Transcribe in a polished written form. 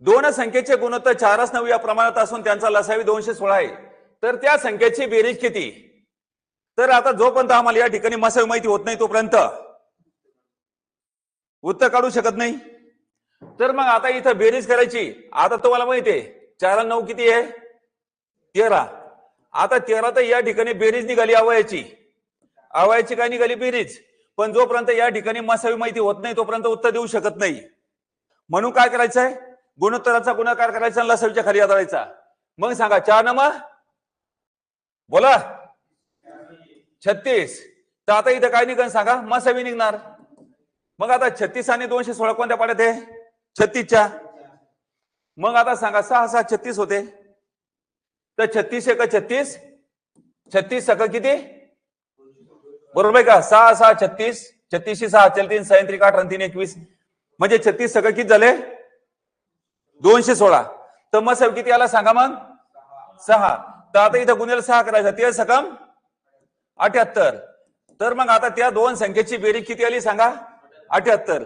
दोन संख्येचे गुणोत्तर 4-9 या प्रमाणात असून त्यांचा लसावी 216 आहे, तर त्या संख्येची बेरीज किती? तर आता जोपर्यंत आम्हाला या ठिकाणी मसावी माहिती होत नाही तोपर्यंत उत्तर काढू शकत नाही. तर मग आता इथं बेरीज करायची. आता तुम्हाला माहिती आहे 4 आणि 9 किती आहे? 13. आता 13 तर या ठिकाणी बेरीज निघाली अवयाची. अवयाची काय निघाली? बेरीज. पण जोपर्यंत या ठिकाणी मसावी माहिती होत नाही तोपर्यंत उत्तर देऊ शकत नाही. म्हणून काय करायचं आहे? गुणोत्तराचा गुणाकार करायचा आणि लसावीच्या खाली आदळायचा. मग सांगा 4 न मग बोला 36. तर आता इथं काय निघण सांगा? मसावी निघणार. मग आता 36 आणि 216 कोणत्या पाड्यात आहे? 36च्या. मग आता सांगा 6 36 होते, तर 36 एक 36, 36 सक किती? बरोबर आहे का? 6 36, 36 6 3 6 3 8 3 21, म्हणजे 36 सक किती झाले? 216. तर मसावी किती आला सांगा मग? 6. तर आता इथं गुणिले 6 करायचा, 13 सकम 78. तर मग आता त्या दोन संख्येची बेरीज किती आली सांगा? 78.